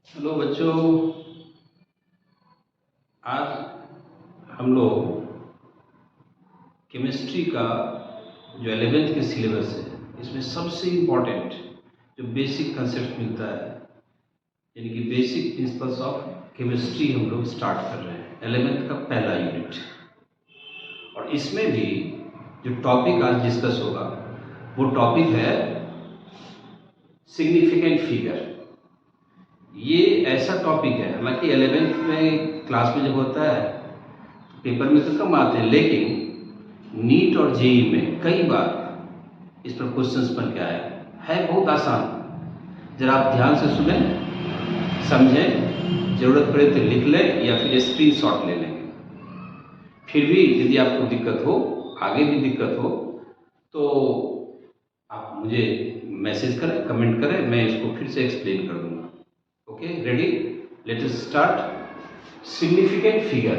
Hello बच्चों, आज हम लोग केमिस्ट्री का जो 11th के सिलेबस है इसमें सबसे इम्पॉर्टेंट जो बेसिक कंसेप्ट मिलता है यानी कि बेसिक प्रिंसिपल्स ऑफ केमिस्ट्री हम लोग स्टार्ट कर रहे हैं 11th का पहला यूनिट। और इसमें भी जो टॉपिक आज डिस्कस होगा वो टॉपिक है सिग्निफिकेंट फिगर। ये ऐसा टॉपिक है, हालांकि 11th में क्लास में जब होता है तो पेपर में तो कम आते हैं, लेकिन नीट और जेई में कई बार इस पर क्वेश्चंस बन के आए है। बहुत आसान, जरा आप ध्यान से सुने, समझें, ज़रूरत पड़े तो लिख लें या फिर स्क्रीनशॉट ले लेंगे। फिर भी यदि आपको दिक्कत हो, आगे भी दिक्कत हो, तो आप मुझे मैसेज करें, कमेंट करें, मैं इसको फिर से एक्सप्लेन कर दूँगा। Okay, ready, let us start. Significant figure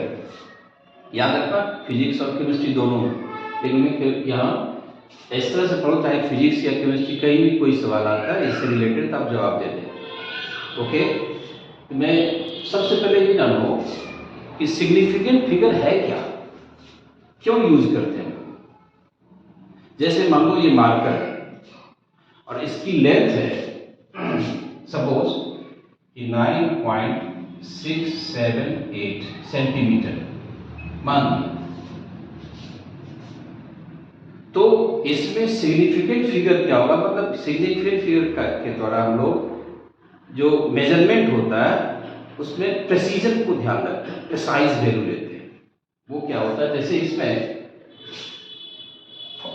याद रखना, फिजिक्स और केमिस्ट्री दोनों में, लेकिन मैं यहाँ इस तरह से पढ़ो चाहे फिजिक्स या केमिस्ट्री कहीं भी कोई सवाल आता है इससे रिलेटेड तो आप जवाब दे दें। ओके, तो मैं सबसे पहले ये जानो कि सिग्निफिकेंट फिगर है क्या, क्यों यूज करते हैं। जैसे मान लो ये मार्कर है और इसकी लेंथ है सपोज 9.678 सेंटीमीटर मान लीजिए, तो इसमें सिग्निफिकेंट फिगर क्या होगा, मतलब सिग्निफिकेंट फिगर के द्वारा हम लोग जो मेजरमेंट होता है उसमें प्रेसीजन को ध्यान रखते हैं, प्रिसाइज वैल्यू लेते हैं। वो क्या होता है, जैसे इसमें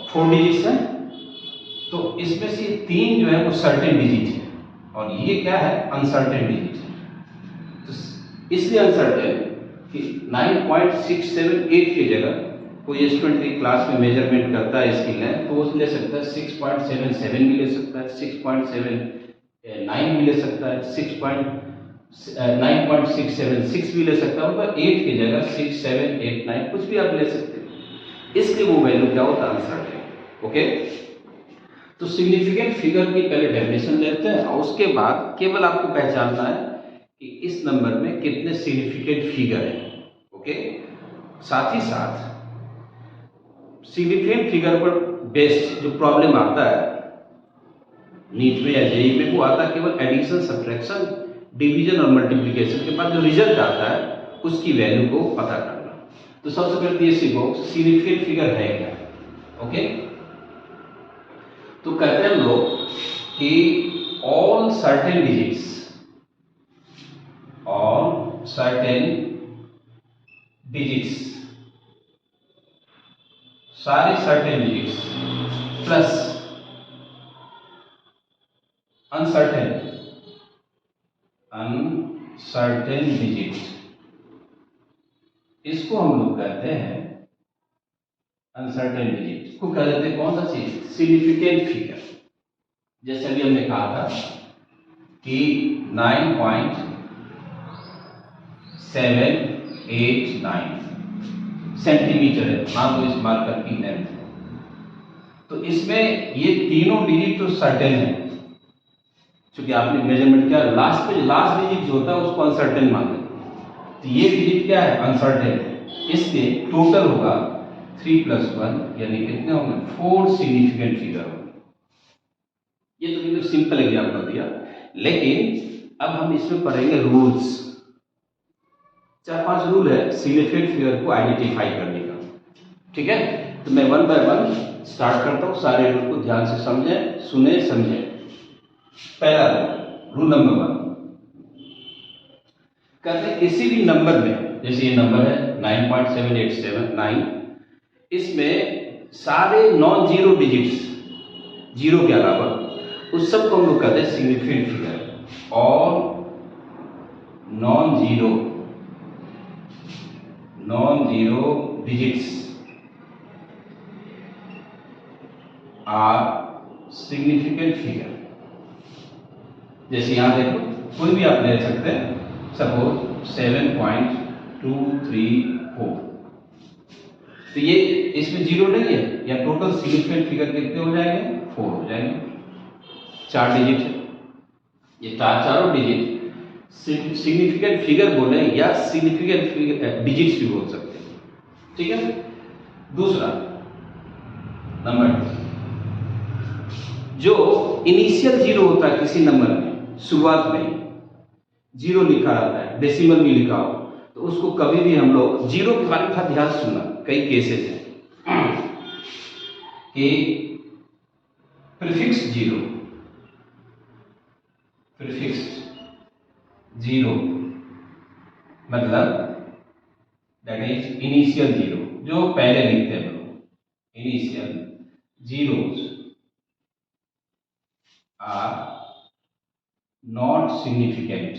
4 डिजिट्स हैं तो इसमें से 3 जो है वो सर्टेन डिजिट है और ये क्या है, अनसर्टेन डिजिट है। तो इसलिए अनसर्टेन कि 9.678 की जगह कोई स्टूडेंट की क्लास में मेजरमेंट करता है इसकी लेंथ, तो वो ले सकता है 6.77 भी ले सकता है, 6.79 भी ले सकता है, 9.676 भी ले सकता है, मतलब 8 की जगह 6, 7, 8, 9 कुछ भी आप ले सकते हैं। इसलिए वो वैल्यू क्या होता है, अनसर्टेन। ओके, तो सिग्निफिकेंट फिगर की पहले डेफिनेशन लेते हैं और उसके बाद केवल आपको पहचानना है कि इस नंबर में कितने सिग्निफिकेंट फिगर हैं। ओके, साथ ही साथ सिग्निफिकेंट फिगर पर बेस्ड जो प्रॉब्लम आता है नीट में या जेई में, वो आता है केवल एडिशन, सब्ट्रैक्शन, डिवीजन और मल्टीप्लिकेशन के बाद जो रिजल्ट आता है उसकी वैल्यू को पता करना। तो सबसे पहले ये सीखो सिग्निफिकेंट फिगर है क्या। ओके, तो कहते हैं लोग कि ऑल सर्टेन डिजिट्स, सारे certain digits plus uncertain digit, इसको हम लोग कहते हैं अनसर्टेन डिजिट को कह देते हैं कौन सा चीज, सिग्निफिकेंट फिगर। जैसे अभी हमने कहा था कि 9.789 सेंटीमीटर है, मान लो इस मार्कर की लेंथ है, तो इसमें ये तीनों डिजिट तो सर्टेन है, क्योंकि आपने मेजरमेंट किया, लास्ट में लास्ट डिजिट जो होता है उसको अनसर्टेन मान लेते हैं, तो ये डिजिट क्या है, अनसर्टेन है। इसलिए टोटल होगा 3 + 1 यानी कितने होंगे, 4 सिग्निफिकेंट फिगर होंगे। ये तो बिल्कुल सिंपल एग्जाम्पल दिया, लेकिन अब हम इसमें पढ़ेंगे रूल्स। 4-5 रूल है सिग्निफिकेंट फिगर को आइडेंटिफाई करने का। ठीक है, तो मैं 1 बाय 1 स्टार्ट करता हूँ, सारे रूल को ध्यान से समझें, सुने, समझें। पहला रूल नंबर 1, कहते हैं किसी भी नंबर में, जैसे ये नंबर है 9.7879, इसमें सारे नॉन जीरो डिजिट्स, जीरो के अलावा उस सब को हम लोग कहते हैं सिग्निफिकेंट फिगर। और non zero digits are significant figure. जैसे यहां देखो, कोई भी आप ले सकते हैं, सपोज 7.234, तो ये इसमें जीरो नहीं है, या टोटल सिग्निफिकेंट फिगर कितने हो जाएंगे, 4 हो जाएंगे। 4 डिजिट है, ये चारों डिजिट सिग्निफिकेंट फिगर बोले या सिग्निफिकेंट डिजिट्स भी बोल सकते हैं, ठीक है। दूसरा नंबर 2, जो इनिशियल जीरो होता है किसी नंबर में, शुरुआत में जीरो लिखा रहता है, डेसिमल भी लिखा हो, तो उसको कभी भी हम लोग जीरो के बारे में ध्यान सुनना, कई केसेस हैं कि प्रीफिक्स जीरो, प्रीफिक्स जीरो मतलब दैट इज इनिशियल जीरो, जो पहले लिखते हैं लोग, initial zeros are not significant.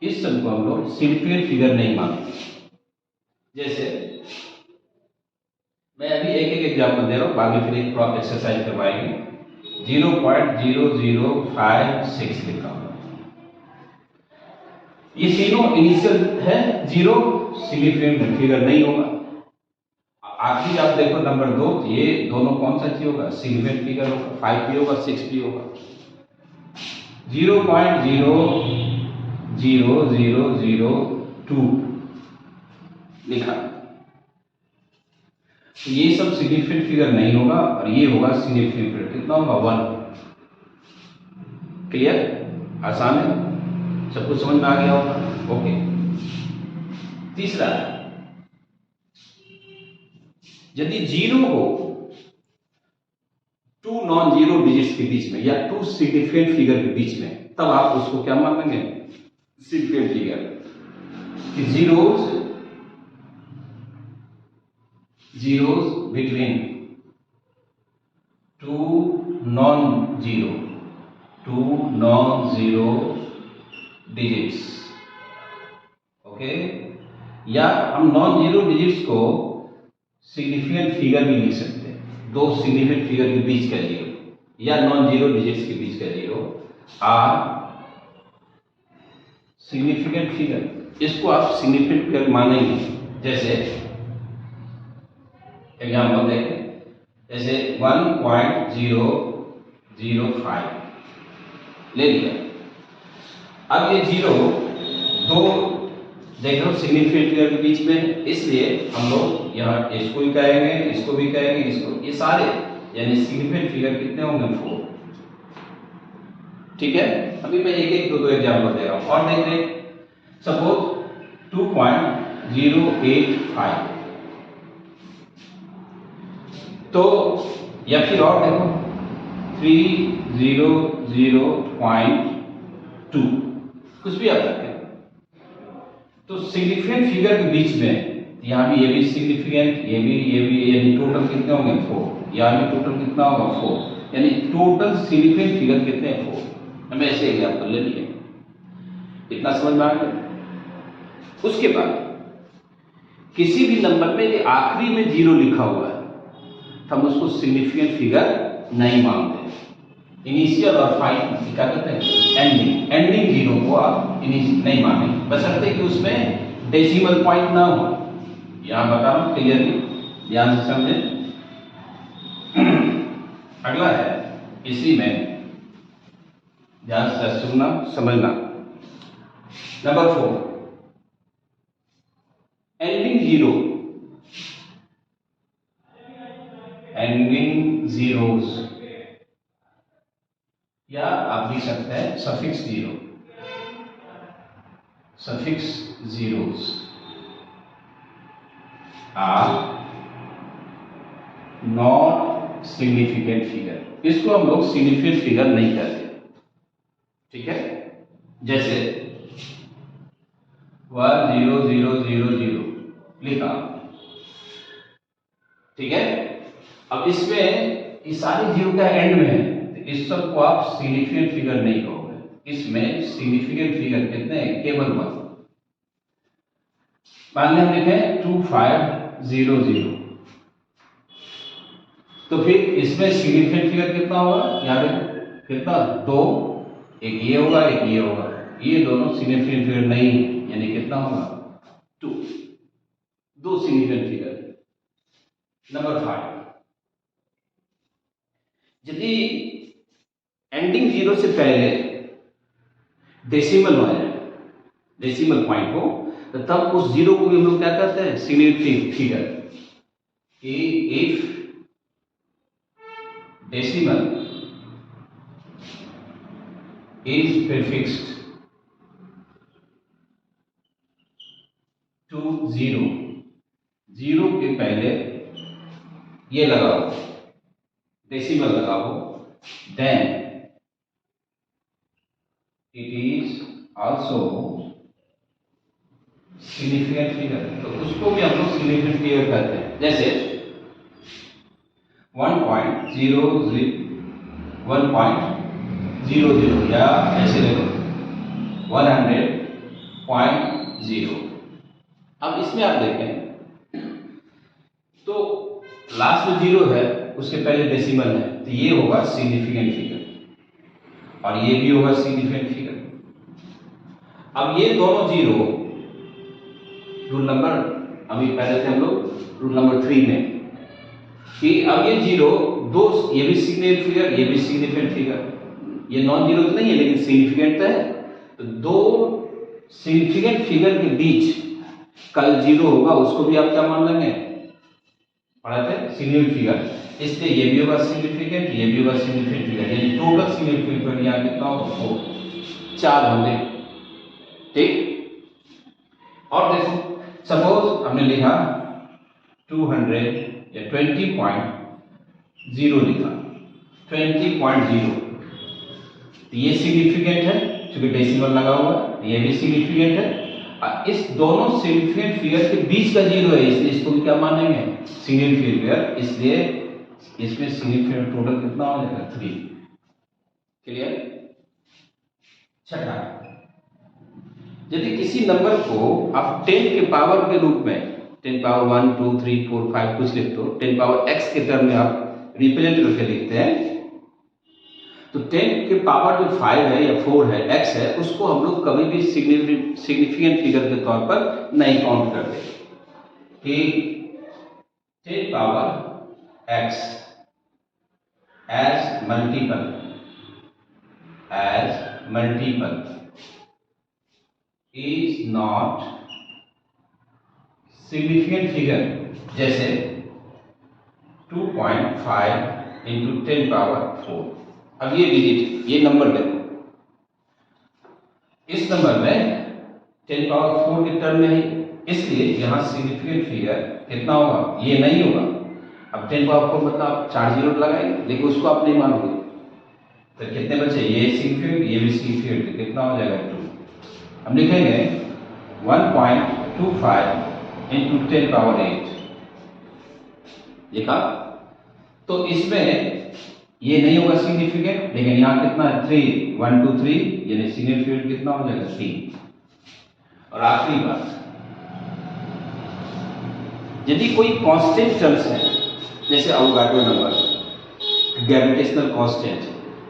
इस सब को हम लोग सिग्निफिकेंट फिगर नहीं मानते। जैसे मैं अभी एक एक एग्जाम्पल दे रहा हूं, बाद में फिर एक थोड़ा एक्सरसाइज करवाएंगे। 0.0056 लिखा हुआ, ये तीनों इनिशियल है, जीरो सिग्निफिकेंट फिगर नहीं होगा। आखिरी आप देखो नंबर 2, ये दोनों कौन सा चीज होगा, सिग्निफिकेंट फिगर होगा, 5 भी होगा 6 भी होगा। 0.00002 लिखा, तो ये सब सिग्निफिकेंट फिगर नहीं होगा, और ये होगा सिग्निफिकेंट फिगर। कितना होगा, 1। क्लियर, आसान है, सब कुछ समझ में आ गया होगा, ओके। तीसरा, यदि जीरो हो 2 नॉन जीरो डिजिट्स के बीच में या 2 सिग्निफिकेंट फिगर के बीच में, तब आप उसको क्या मानेंगे, सिग्निफिकेंट फिगर। कि zeros between 2 non zero digits, okay. या हम नॉन जीरो डिजिट्स को सिग्निफिकेंट फिगर भी लिख सकते हैं, 2 सिग्निफिकेंट फिगर के बीच का जीरो या नॉन जीरो डिजिट्स के बीच का जीरो आर सिग्निफिकेंट फिगर। इसको आप सिग्निफिकेंट फिगर मानेंगे। जैसे एग्जाम्पल देखें, जैसे 1.005 ले लिया। अब ये जीरो 2 देख लो सिग्निफिकेंट फिगर के बीच में, इसलिए हम लोग यहाँ इसको भी कहेंगे, इसको भी कहेंगे, इसको, ये सारे यानी सिग्निफिकेंट फिगर कितने होंगे, 4। ठीक है, अभी मैं एक एक दो एग्जाम्पल दे रहा हूं और देख रहे, सपोज 2.085, तो या फिर और देखो 300.2, कुछ भी आप रखें। तो सिग्निफिकेंट फिगर के बीच में यहाँ भी ये भी सिग्निफिकेंट, ये भी, यानी टोटल कितने होंगे, 4। यहाँ भी टोटल कितना होगा, 4, यानी टोटल सिग्निफिकेंट फिगर कितने हैं, 4। हमें ऐसे एग्जाम्पल ले लिए, इतना समझ में आ गया। उसके बाद किसी भी नंबर में ये आखिरी में जीरो लिखा हुआ है, हम उसको सिग्निफिकेंट फिगर नहीं मानते। इनिशियल और फाइनल क्या कहते हैं, एंडिंग जीरो को आप नहीं मानेंगे, बशर्ते कि उसमें डेसिमल पॉइंट ना हो। यहां बता रहा हूं क्लियरली, ध्यान से समझें। अगला है, इसी में ध्यान से सुनना समझना। नंबर 4, एंडिंग जीरोस, या आप लिख सकते हैं suffix zeros are not significant figure. इसको हम लोग सिग्निफिकेंट फिगर नहीं कहते, ठीक है। जैसे 10000 लिखा, ठीक है। अब इसमें इस सारी जीरो का एंड में है, तो इस सब को आप सिग्निफिकेंट फिगर नहीं कहोगे। इसमें सिग्निफिकेंट फिगर कितने हैं, केवल 1। मान लें हम लिखे 2500, तो फिर इसमें सिग्निफिकेंट फिगर कितना होगा, यहाँ पे कितना, 2, एक ये होगा, एक ये होगा, ये दोनों सिग्निफिकेंट फिगर नहीं है, यानी कितना होगा, 2 सिग्निफिकेंट फिगर। नंबर 5, यदि एंडिंग जीरो से पहले डेसिमल आ जाए, डेसिमल पॉइंट हो, तो तब उस जीरो को भी हम लोग क्या कहते हैं, सिग्निफिकेंट फिगर। कि if decimal is prefixed to zero, zero के पहले ये लगाओ, डेसिमल लगाओ, then it is also significant figure. तो उसको भी हम लोग सिग्निफिकेंट फिगर कहते हैं। जैसे 1.00 या ऐसे ले लो 100.0। अब इसमें आप देखें तो लास्ट में जीरो है, उसके पहले डेसिमल है, तो ये होगा सिग्निफिकेंट फिगर और ये भी होगा सिग्निफिकेंट फिगर। अब ये दोनों जीरो रूल नंबर, अभी पहले थे हम लोग रूल नंबर 3 में, कि अब ये जीरो दो, ये भी सिग्निफिकेंट फिगर, ये भी सिग्निफिकेंट फिगर, ये नॉन जीरो तो नहीं है लेकिन सिग्निफिकेंट तो है। तो दो सिग्निफिकेंट फिगर के बीच कल जीरो होगा, उसको भी आप क्या मान लेंगे, पढ़ा थे सिग्निफिकेंट फिगर। इसलिए ये भी होगा सिग्निफिकेंट, ये भी होगा सिग्निफिकेंट फिगर, यानी टोटल सिग्निफिकेंट फिगर यहाँ कितना होगा, 4 4 होंगे। ठीक। और देखो सपोज हमने लिखा 200 या 20.0 लिखा, 20.0, तो ये सिग्निफिकेंट है क्योंकि डेसिमल लगा हुआ है, ये भी सिग्निफिकेंट है। और इस दोनों सिग्निफिकेंट फिगर के बीच का जीरो है, इसलिए इसको भी क्या मानेंगे, सिग्निफिकेंट फिगर। इसलिए इसमें सिग्निफिकेंट टोटल कितना हो जाएगा, 3। क्लियर। छठा, यदि किसी नंबर को आप 10 के पावर के रूप में 10 पावर 1 2 3 4 5 कुछ लिखते हो, 10 पावर x के टर्म में आप रिप्रेजेंट करके लिखते हैं, तो 10 के पावर जो 5 है या 4 है, x है, उसको हम लोग कभी भी सिग्निफिकेंट फिगर के तौर पर नहीं काउंट करते। कि 10 power x as multiple is not significant figure। जैसे 2.5 into 10 पावर 4। अब ये डिजिट, ये नंबर देखो, इस नंबर में 10 पावर 4 के टर्म में है, इसलिए यहाँ सिग्निफिकेंट फिगर कितना होगा, ये नहीं होगा। अब 10 पावर 4 मतलब आप 4 जीरो लगाएंगे, लेकिन उसको आप नहीं मानोगे, तो कितने बचे, ये सिग्निफिकेंट, ये भी सिग्निफिकेंट, कितना हो जाएगा 2। हम लिखेंगे 1.25 into 10 पावर 8 लिखा। तो इसमें ये नहीं होगा सिग्निफिकेंट, लेकिन यहाँ कितना है, 3 1 2 3, यानी सिग्निफिकेंट कितना हो जाएगा, 3। और आखिरी बात, यदि कोई कांस्टेंट टर्म्स है, जैसे Avogadro number, gravitational constant,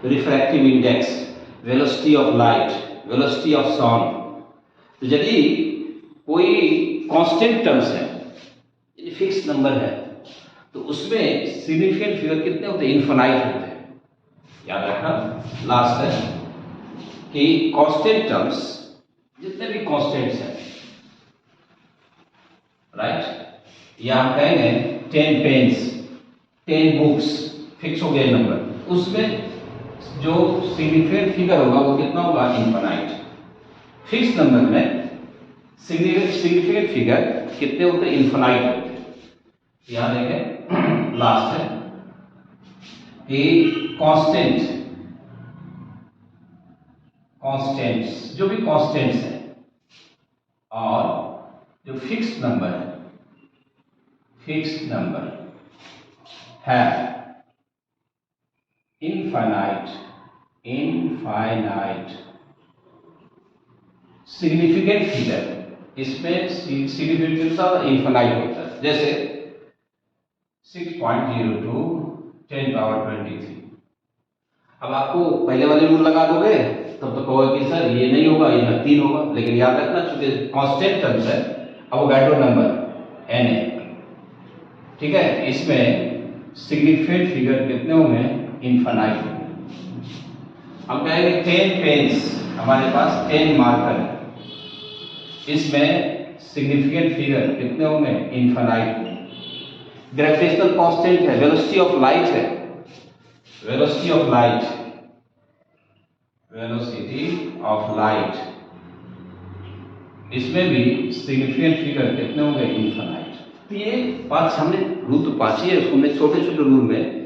refractive index, velocity of light, velocity of sound, तो यदि कोई कांस्टेंट टर्म्स है, यदि फिक्स नंबर है, तो उसमें सिग्निफिकेंट फिगर कितने होते हैं, इनफाइनाइट होते हैं। याद रखना, लास्ट है कि कांस्टेंट टर्म्स, जितने भी कांस्टेंट्स हैं, राइट, या हम कहेंगे 10 पेन्स, 10 बुक्स, फिक्स हो गया नंबर, उसमें जो सिग्निफिकेंट फिगर होगा वो कितना होगा, इनफाइनाइट। फिक्स नंबर में सिग्निफिकेंट फिगर कितने होते हैं, इनफाइनाइट होते हैं। यहां देखें, लास्ट है कि कांस्टेंट्स, जो भी कांस्टेंट्स हैं और जो फिक्स नंबर है, फिक्स नंबर है इनफाइनाइट सिग्निफिकेंट फिगर, इसमें सिग्निफिकेंट कितना इनफाइनाइट होता है। जैसे 6.02 10 पावर 23। अब आपको पहले वाले रूल लगा दोगे तब तो कहोगे कि सर ये नहीं होगा, ये 3 होगा, लेकिन याद रखना चूंकि कांस्टेंट टर्म्स है, अवोगाड्रो नंबर n है, ठीक है, इसमें सिग्निफिकेंट फिगर कितने होंगे, इनफाइनाइट होंगे। हम कहेंगे 10 पेन्स, हमारे पास 10 मार्कर है, इसमें सिग्निफिकेंट फिगर कितने होंगे? इनफाइनाइट होंगे। ग्रेविटेशनल कांस्टेंट है, वेलोसिटी ऑफ लाइट है, velocity of light, velocity of light, इसमें भी सिग्निफिकेंट फिगर कितने होंगे? इनफाइनाइट। तो ये पांच हमने रूल तो पांच ही है, उसको हमने छोटे छोटे रूल में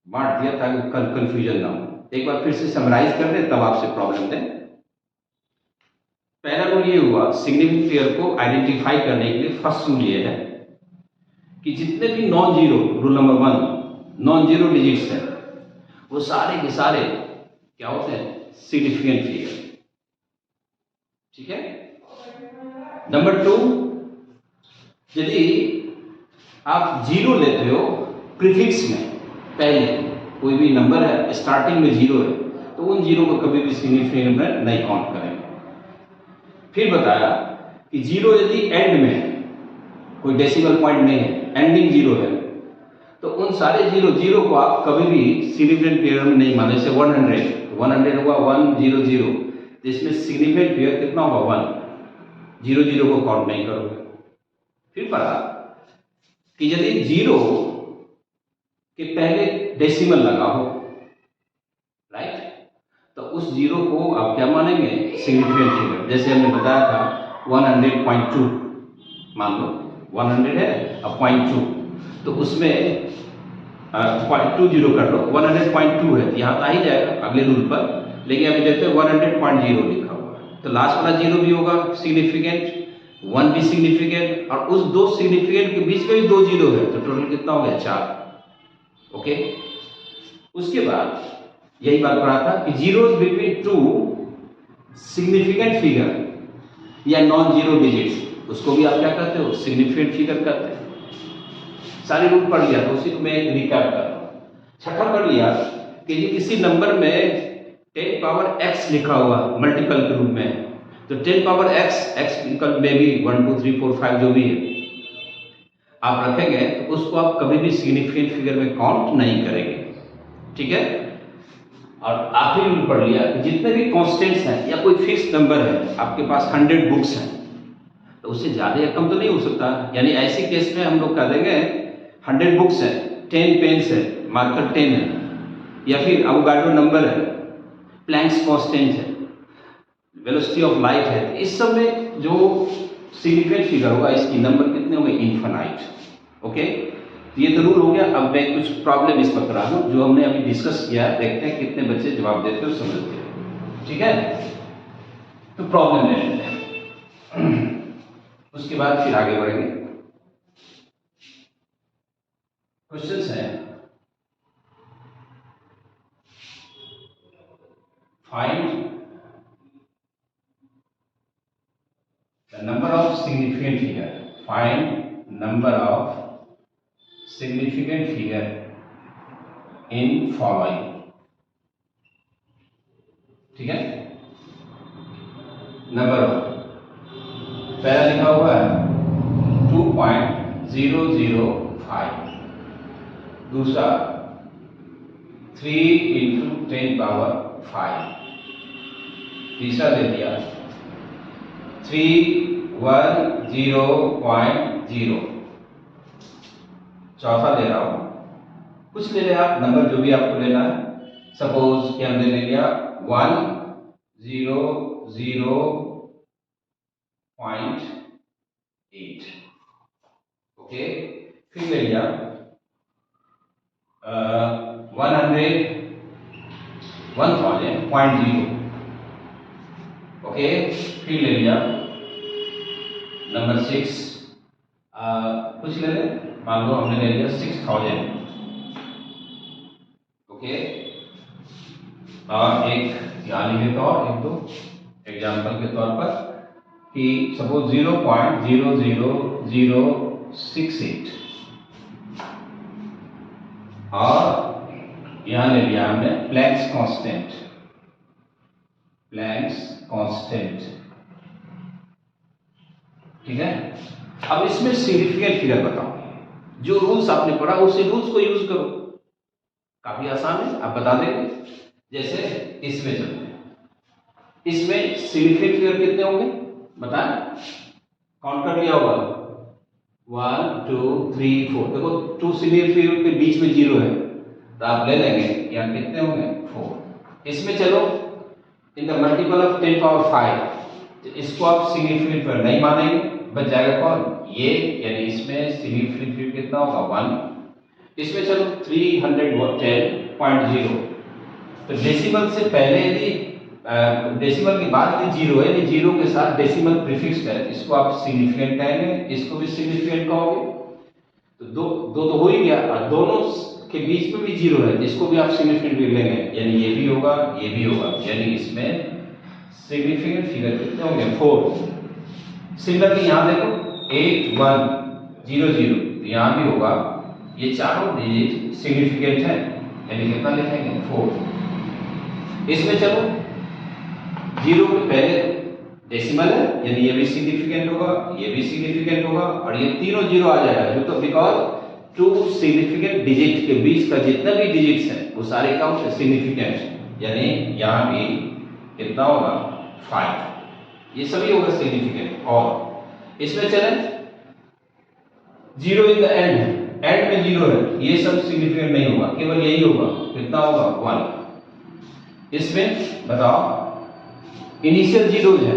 बांट दिया ताकि कंफ्यूजन ना हो। एक बार फिर से समराइज कर दें तब आपसे प्रॉब्लम दें। पहला रूल ये हुआ सिग्निफिकेंट फिगर को आइडेंटिफाई करने के लिए। फर्स्ट रूल ये है कि जितने भी non zero, rule number 1, non zero digits हैं वो सारे के सारे क्या होते हैं? Significant figure. ठीक है। नंबर 2, यदि आप जीरो लेते हो प्रीफिक्स में, पहले कोई भी नंबर है स्टार्टिंग में जीरो है, तो उन जीरो को कभी भी सिग्निफिकेंट में नहीं काउंट करेंगे। फिर बताया कि जीरो यदि एंड में है, कोई डेसिमल पॉइंट नहीं है, एंडिंग जीरो है, तो उन सारे जीरो को आप कभी भी सिग्निफिकेंट फिगर में नहीं माने। जैसे 100 होगा 100, जिसमें सिग्निफिकेंट फिगर कितना होगा? 1, जीरो को काउंट नहीं करोगे। फिर पढ़ा कि यदि जीरो के पहले डेसिमल लगा हो, राइट, तो उस जीरो को आप क्या मानेंगे? Significant figure. जैसे हमने बताया था 100.2, मान लो 100 है अब 0.2, तो उसमें 0.20 कर लो, 100.2 है, यहाँ तो आ ही जाएगा अगले रूल पर। लेकिन अभी देखते हैं 100.0 लिखा हुआ है, तो लास्ट वाला जीरो भी होगा सिग्निफिकेंट, 1 भी सिग्निफिकेंट, और उस दो सिग्निफिकेंट के बीच में भी 2 जीरो है, तो टोटल कितना हो गया? 4। ओके। उसके बाद यही बात पढ़ा था कि जीरोस बिटवीन 2 सिग्निफिकेंट फिगर या नॉन जीरो डिजिट्स, उसको भी आप क्या कहते हो? सिग्निफिकेंट फिगर कहते हैं। सारे रूल पढ़ लिया, तो उसी को मैं रिकैप कर रहा हूँ। छठा पढ़ लिया कि ये किसी नंबर में 10 पावर x लिखा हुआ मल्टीपल के रूप में, तो 10 पावर x में भी 1 2 3 4 5 जो भी है आप रखेंगे, तो उसको आप कभी भी सिग्निफिकेंट फिगर में काउंट नहीं करेंगे। ठीक है। और आखिरी रूल पढ़ लिया कि जितने भी कांस्टेंट्स हैं या कोई फिक्स नंबर है, आपके पास 100 बुक्स हैं, तो उससे ज़्यादा या कम तो नहीं हो सकता। यानी ऐसे केस में हम लोग कह देंगे 100 बुक्स है, 10 पेन्स है, मार्कर 10 है, या फिर अवोगाड्रो नंबर है, प्लैंक्स कांस्टेंट है, वेलोसिटी ऑफ लाइट है, तो इस सब में जो सिग्निफिकेंट फिगर होगा इसकी नंबर कितने होंगे? इनफाइनाइट। ओके। तो ये तो रूल हो गया। अब मैं कुछ प्रॉब्लम इस पर करा हूँ जो हमने अभी डिस्कस किया है, देखते हैं कितने बच्चे जवाब देते हो, समझते हो। ठीक है। तो प्रॉब्लम ले लेते हैं, उसके बाद फिर आगे बढ़ेंगे। क्वेश्चंस हैं, find the number of significant figure, find number of significant figure in following. ठीक है। नंबर ऑफ, पहला लिखा हुआ है 2.005, दूसरा 3 × 10 पावर 5, तीसरा दे दिया 310.0, चौथा दे रहा हूं, कुछ ले लें आप नंबर जो भी आपको लेना है। सपोज कि हमने ले लिया 100.8। ओके। फिर ले लिया 1000.0। ओके। फिर ले लिया नंबर 6, कुछ ले लें, मान लो हमने ले लिया 6000। ओके। और एक यहाँ लिखे तो और एक दो एग्जाम्पल के तौर पर कि सपोज 0.00068, और यहाँ ले लिया हमने प्लैंक्स कांस्टेंट, प्लैंक्स कांस्टेंट। ठीक है। अब इसमें सिग्निफिकेंट फिगर बताओ, जो रूल्स आपने पढ़ा उसी रूल्स को यूज करो, काफी आसान है, आप बता देंगे। जैसे इसमें चलते हैं, इसमें सिग्निफिकेंट फिगर कितने होंगे बता, काउंट कर लिया होगा 1 2 3 4। देखो 2 सिंगल फिगर के बीच में 0 है तो आप ले लेंगे, यहाँ कितने होंगे 4। इसमें चलो in the multiple of 10 power 5, तो इसको आप सिग्निफिकेंट फिगर नहीं मानेंगे, बच जाएगा कौन ये, यानी इसमें सिग्निफिकेंट फिगर कितना होगा 1। इसमें चलो 310.0, तो डेसिमल से पहले यदि डेसिमल के बाद यदि 0 है, यदि 0 के साथ डेसिमल प्रीफिक्स है, इसको आप सिग्निफिकेंट कहेंगे, इसको भी सिग्निफिकेंट कहोगे। तो दो तो हो ही गया, और दोनों के बीच में भी 0 है, इसको भी आप सिग्निफिकेंट फिगर लेंगे, यानी ये भी होगा ये भी होगा, यानी इसमें सिग्निफिकेंट फिगर कितने होंगे 4। सिमिलरली यहाँ देखो 8 1 0 0, तो यहाँ भी होगा, ये चारों डिजिट सिग्निफिकेंट है, यानी कितना लिखेंगे 4। इसमें चलो 0 के पहले डेसिमल है, यानी ये भी सिग्निफिकेंट होगा, ये भी सिग्निफिकेंट होगा, और ये तीनों 0 आ जाएगा, जो तो बिकॉज 2 सिग्निफिकेंट डिजिट के बीच का जितना भी डिजिट्स है वो सारे क्या होते हैं सिग्निफिकेंट, यानी यहाँ भी कितना होगा 5, ये सभी होगा सिग्निफिकेंट। और इसमें चले 0 इन द एंड है, एंड में 0 है, ये सब सिग्निफिकेंट नहीं होगा, केवल यही होगा, कितना होगा 1। इसमें बताओ इनिशियल 0 है,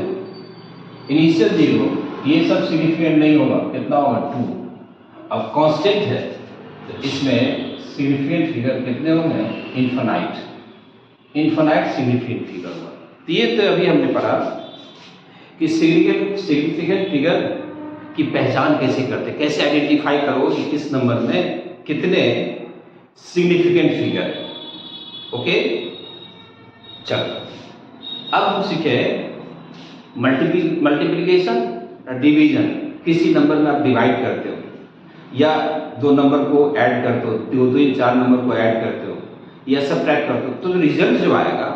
इनिशियल 0, ये सब सिग्निफिकेंट नहीं होगा, कितना होगा 2। अब कांस्टेंट है तो इसमें सिग्निफिकेंट फिगर कितने होंगे इनफाइनाइट, इनफाइनाइट सिग्निफिकेंट फिगर होगा। तो ये तो अभी हमने पढ़ा कि सिग्निफिकेंट फिगर की पहचान कैसे करते, कैसे आइडेंटिफाई करो कि किस नंबर में कितने सिग्निफिकेंट फिगर। ओके, चलो अब हम सीखे मल्टीप्लिकेशन, डिवीजन। किसी नंबर में आप डिवाइड करते हो या दो नंबर को ऐड करते हो, 2 3 4 नंबर को ऐड करते हो या सब्ट्रैक्ट करते हो, तो रिजल्ट जो आएगा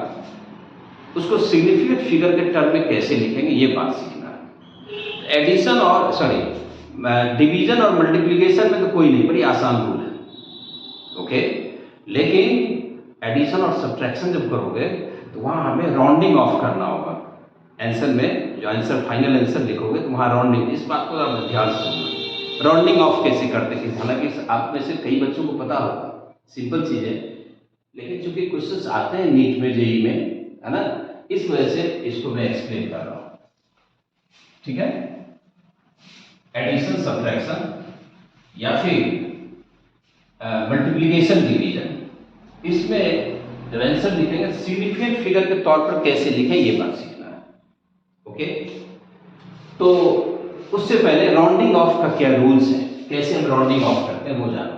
उसको सिग्निफिकेंट फिगर के टर्म में कैसे लिखेंगे, ये बात सीखना है। एडिशन और डिवीजन और मल्टीप्लिकेशन में तो कोई नहीं, बड़ी आसान रूल है। ओके, लेकिन एडिशन और सब्ट्रैक्शन जब करोगे तो वहां हमें राउंडिंग ऑफ करना होगा। आंसर में जो आंसर फाइनल आंसर लिखोगे तो वहां राउंडिंग, इस बात को आप ध्यान से सुनना, राउंडिंग ऑफ कैसे करते हैं। हालांकि आप में से कई बच्चों को पता होगा, सिंपल चीज है, लेकिन चूंकि क्वेश्चंस आते हैं नीट में, जेईई में, है ना, इस वजह से इसको मैं एक्सप्लेन कर रहा हूं। ठीक है, एडिशन सब्ट्रैक्शन या फिर मल्टीप्लिकेशन डिवीजन, इसमें जब आंसर लिखेंगे सिग्निफिकेंट फिगर के तौर पर कैसे लिखें, ये बात सीखना है। ओके, तो उससे पहले राउंडिंग ऑफ का क्या रूल्स है, कैसे हम राउंडिंग ऑफ करते हैं वो जानो,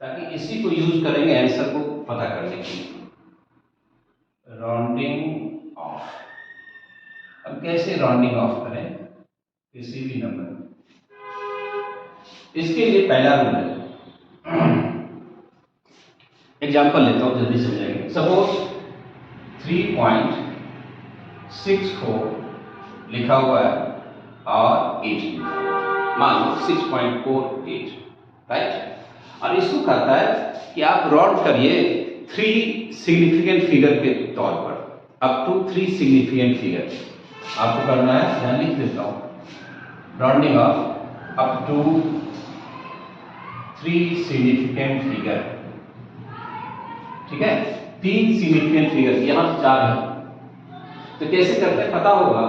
ताकि इसी को यूज करेंगे आंसर को पता करने के लिए। राउंडिंग ऑफ, अब कैसे राउंडिंग ऑफ करें किसी भी नंबर में, इसके लिए पहला रूल है, एग्जाम्पल लेता हूं जल्दी समझाएंगे। सपोज 3.64 लिखा हुआ है और 8, मान लो 6.48, राइट। और इसको कहता है कि आप राउंड करिए 3 सिग्निफिकेंट फिगर के तौर पर, अप टू 3 सिग्निफिकेंट फिगर आपको करना है। ध्यान लिख देता हूं, rounding off up to 3 significant figure, ठीक है, 3 सिग्निफिकेंट फिगर, यहां 4 है, तो कैसे करते हैं पता होगा।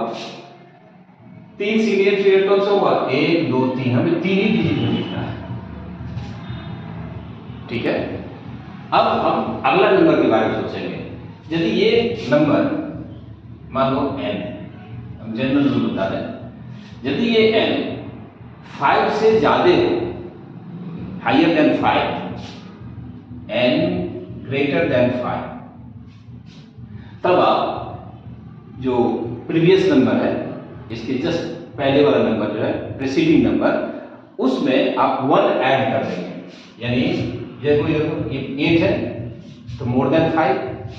3 सिग्निफिकेंट फिगर कौन सा होगा, 1 2 3, हमें 3 ही डिजिट में लिखना है। ठीक है, अब हम अगला नंबर के बारे में सोचेंगे। यदि ये नंबर मान लो n है, हम जनरल रूल बता रहे हैं, यदि ये n 5 से ज्यादा हो, higher than 5, n greater than 5, तब आप जो प्रीवियस नंबर है, इसके जस्ट पहले वाला नंबर जो है प्रीसीडिंग नंबर, उसमें आप 1 ऐड कर देंगे। यानी ये कोई देखो ये 8 है तो मोर देन 5,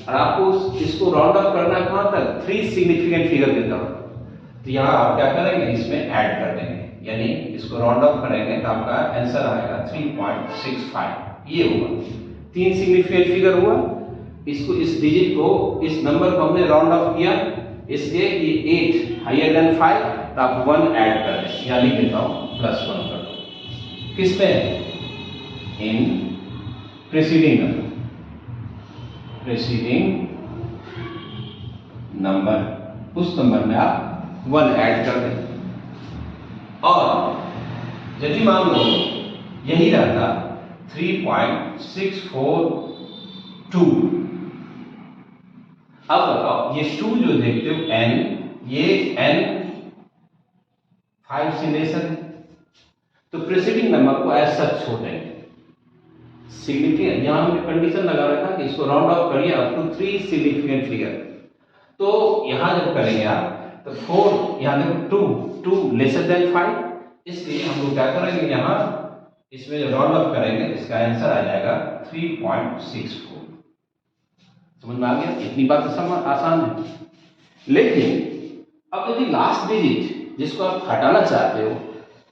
और आपको इसको राउंड ऑफ करना है कहां तक, 3 सिग्निफिकेंट फिगर के तरफ, तो यहां आप क्या करेंगे, इसमें ऐड कर देंगे, यानी इसको राउंड ऑफ करेंगे तो आपका आंसर आएगा 3.65, ये होगा 3 सिग्निफिकेंट फिगर हुआ। इसको, इस डिजिट को, इस नंबर को हमने राउंड ऑफ किया, इसलिए ये 8 हायर देन 5, तो आप 1 ऐड कर दें, यहाँ लिख देता हूँ +1 कर दो। किस पे? इन प्रीसीडिंग नंबर, प्रीसीडिंग नंबर, उस नंबर में आप 1 ऐड कर दें। और यदि मान लो यही रहता 3.642, अब बताओ ये 2 जो देखते हो n, ये n 5 से लेसर है, तो प्रीसीडिंग नंबर को एज सच छोड़ देंगे। सिग्निफिकेंट, यहां हमने कंडीशन लगा रखा कि इसको राउंड ऑफ करिए अप टू 3 सिग्निफिकेंट फिगर। तो यहां जब करेंगे आप तो 4, यहां देखो 2 लेसर देन 5, इसलिए हम लोग क्या करेंगे यहाँ इसमें जो राउंड ऑफ करेंगे इसका आंसर आ जाएगा 3.64। समझ में आ गया? इतनी बात तो आसान है। लेकिन अब यदि लास्ट डिजिट जिसको आप हटाना चाहते हो,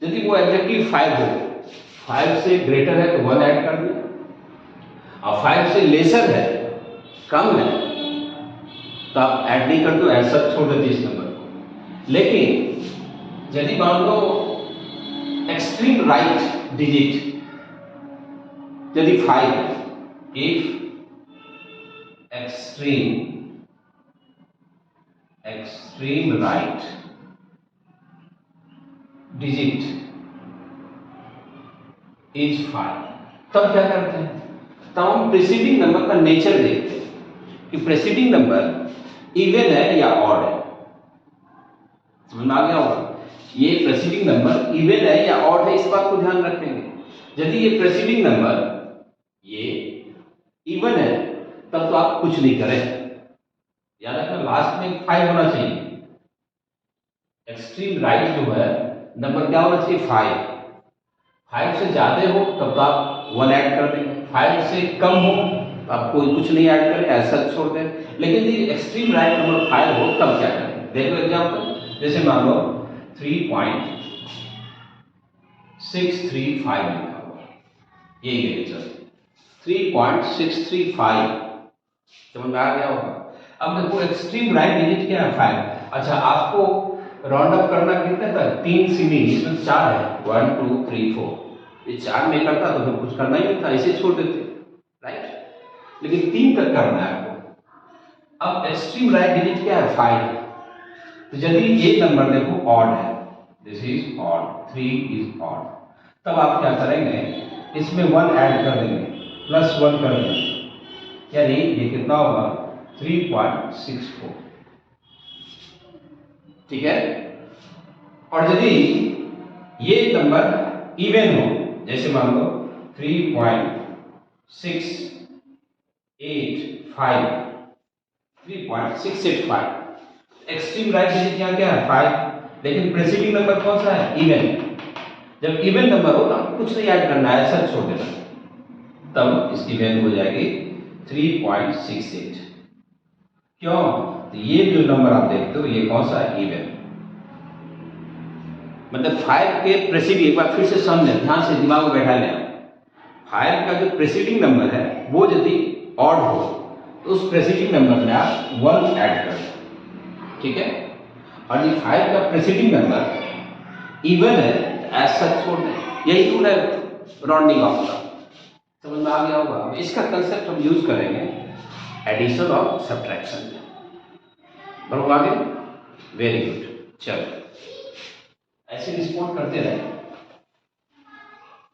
यदि वो एग्जैक्टली 5 हो, 5 से ग्रेटर है तो 1 ऐड कर दिया, और 5 से लेसर है, कम है, तो आप ऐड नहीं करते हो, ऐसा छोड़ देते इस नंबर को। लेकिन यदि मान लो एक्सट्रीम राइट डिजिट यदि 5 है, if extreme right digit is 5, तब क्या करते हैं? तब हम प्रीसीडिंग नंबर का नेचर देखते हैं कि प्रीसीडिंग नंबर इवन है या ऑड है। समझ में आ गया होगा? ये प्रीसीडिंग नंबर इवन है या ऑड है, इस बात को ध्यान रखेंगे। यदि ये प्रीसीडिंग नंबर ये इवन है तब तो आप कुछ नहीं करें, याद रखना लास्ट में 5 होना चाहिए। एक्सट्रीम राइट जो है नंबर क्या होना चाहिए? 5 से ज्यादा हो तब तो आप 1 ऐड कर देंगे, 5 से कम हो तो आप कोई कुछ नहीं ऐड करें, ऐसा छोड़ दें। लेकिन यदि एक्सट्रीम राइट नंबर 5 हो तब क्या करें? देखो एग्जांपल, जैसे मान लो 3.635 लिखा हुआ, यही है चल 3.635, समझ में आ गया होगा? अब देखो एक्सट्रीम राइट डिजिट क्या है? 5। अच्छा, आपको राउंड अप करना कितने तक? 3 सीरीज, इसमें 4 है, 1 2 3 4, ये 4 में करता तो फिर कुछ करना ही नहीं था, इसे छोड़ देते, राइट? लेकिन 3 तक करना है आपको। अब एक्सट्रीम राइट डिजिट क्या है? 5। तो यदि ये नंबर देखो ऑड है, this is odd, 3 is odd, तब आप क्या करेंगे? इसमें 1 ऐड कर देंगे, +1 कर देंगे, यानी ये कितना होगा? 3.64, ठीक है? और यदि ये नंबर इवन हो, जैसे मान लो 3.685, एक्सट्रीम राइट डिजिट यहाँ क्या है? 5, लेकिन प्रीसीडिंग नंबर कौन सा है? इवन। जब इवन नंबर हो ना कुछ नहीं ऐड करना है, ऐसा छोड़ देना, तब इसकी वैल्यू हो जाएगी 3.68। क्यों? तो ये जो नंबर आप देखते हो ये कौन सा है? इवन। मतलब 5 के प्रीसीडिंग, एक बार फिर से समझ ध्यान से, दिमाग में बैठा लें। 5 का जो प्रीसीडिंग नंबर है वो यदि ऑड हो तो उस प्रीसीडिंग नंबर में आप 1 ऐड कर दो, ठीक है? और यदि 5 का प्रीसीडिंग नंबर इवन है तो ऐसा छोड़ दें, यही रूल है राउंडिंग ऑफ का। समझ में आ गया होगा? अब इसका कंसेप्ट हम यूज करेंगे एडिशन और सब्ट्रैक्शन में। बढ़ो आगे, वेरी गुड। चलो ऐसे रिस्पॉन्ड करते रहे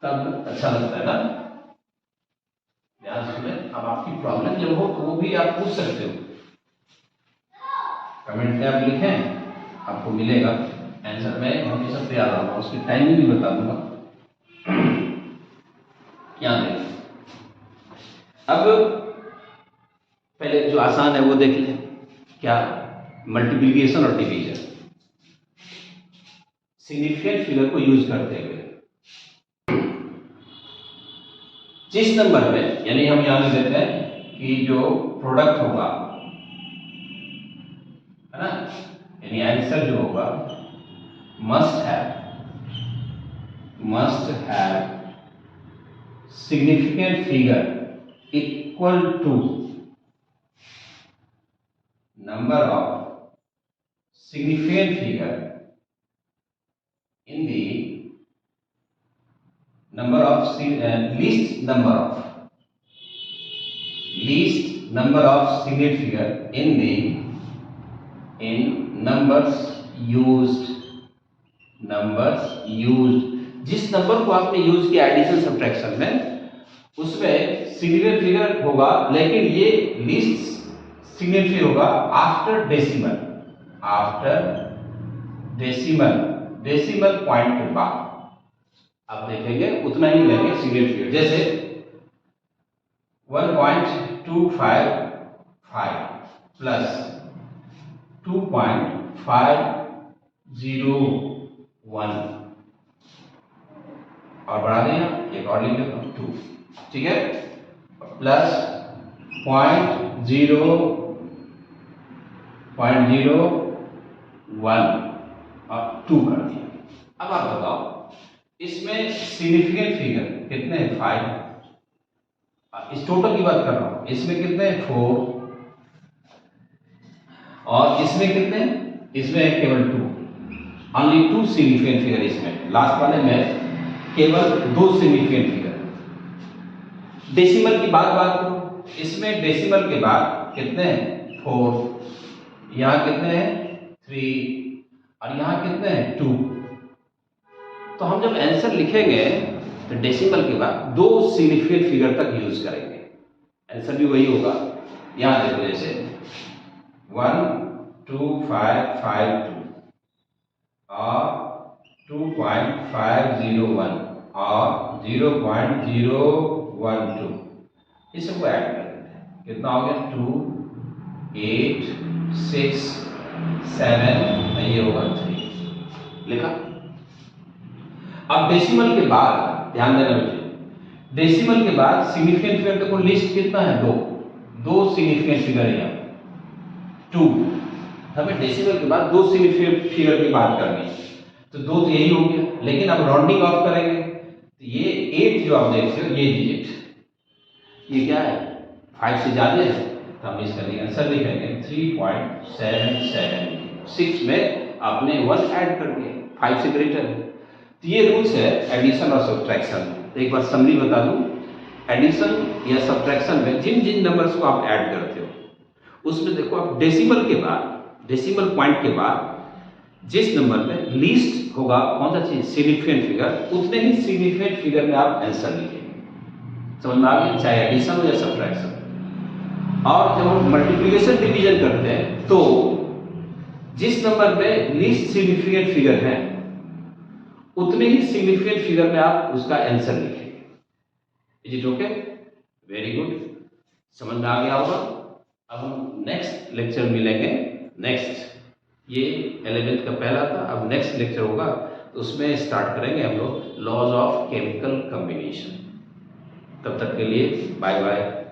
तब अच्छा लगता है ना? ध्यान सुने। अब आपकी प्रॉब्लम जब हो तो वो भी आप पूछ सकते हो, कमेंट में आप लिखें, आपको मिलेगा आंसर। मैं हमेशा तैयार रहूंगा, उसकी टाइमिंग भी बता दूंगा। क्या देखें अब, पहले जो आसान है वो देख लें। क्या? मल्टीप्लिकेशन और डिवीजन सिग्निफिकेंट फिगर को यूज करते हुए जिस नंबर में, यानी हम यहां लिख देते हैं कि जो प्रोडक्ट होगा, है ना, यानी आंसर जो होगा must have significant figure equal to number of significant figure in the number of least number of significant figure in numbers used जिस नंबर को आपने यूज किया एडिशन सब्ट्रैक्शन में उसमें सिग्निफिकेंट फिगर होगा, लेकिन ये लीस्ट सिग्निफिकेंट फिगर होगा आफ्टर डेसिमल पॉइंट के बाद आप देखेंगे उतना ही लेंगे सिग्निफिकेंट फिगर। जैसे 1.255 प्लस 2.501 और बढ़ा दें, एक और लिख लेता हूं 2, ठीक है, प्लस 0.01 और 2 कर दिया। अब आप बताओ इसमें सिग्निफिकेंट फिगर कितने हैं? 5। इस टोटल की बात कर रहा हूं, इसमें कितने हैं? 4 और इसमें कितने? इसमें केवल 2, ओनली 2 सिग्निफिकेंट फिगर इसमें। लास्ट वाले में केवल 2 सिग्निफिकेंट फिगर। डेसिमल की बात करो, इसमें डेसिमल के बाद कितने हैं? 4, यहां कितने हैं? 3 और यहां कितने हैं? 2। तो हम जब आंसर लिखेंगे तो डेसिमल के बाद 2 सिग्निफिकेंट फिगर तक यूज करेंगे, आंसर भी वही होगा। यहां देखो जैसे 12552 और 2.501 और 0.012, इस सबको ऐड कर देते हैं, कितना हो गया? 2 8 6 7, ये होगा 3, लिखा। अब डेसिमल के बाद ध्यान देना मुझे, डेसिमल के बाद सिग्निफिकेंट फिगर का लिस्ट कितना है? 2 सिग्निफिकेंट फिगर है 2। हमें डेसिमल के बाद 2 सिग्निफिकेंट फिगर की बात करनी है, तो 2 तो यही हो गया। लेकिन अब राउंडिंग ऑफ करेंगे तो ये 8 जो आप देखते हो, ये डिजिट ये क्या है? 5 से ज्यादा है, तो हम इसका आंसर लिखेंगे 3.77। 6 में आपने 1 ऐड कर दिया, 5 से ग्रेटर है। तो ये रूल्स है एडिशन और सब्ट्रैक्शन। तो एक बार समरी बता दूं, एडिशन या सब्ट्रैक्शन में जिन जिन नंबर्स को आप ऐड करते हो उसमें देखो आप डेसिमल के बाद, डेसिमल पॉइंट के बाद जिस नंबर में लीस्ट होगा कौन सा चीज? सिग्निफिकेंट फिगर, उतने ही सिग्निफिकेंट फिगर में आप आंसर लिखेंगे। समझ में आ गया? चाहे एडिशन हो या सब्ट्रैक्शन। और जब हम मल्टीप्लिकेशन डिवीजन करते हैं तो जिस नंबर में लीस्ट सिग्निफिकेंट फिगर है उतने ही सिग्निफिकेंट फिगर में आप उसका आंसर लिखेंगे। Is it okay? Very good, समझ में आ गया होगा। अब हम नेक्स्ट लेक्चर मिलेंगे। नेक्स्ट ये 11th का पहला था, अब नेक्स्ट लेक्चर होगा तो उसमें स्टार्ट करेंगे हम लोग लॉज ऑफ केमिकल कॉम्बिनेशन। तब तक के लिए बाय बाय।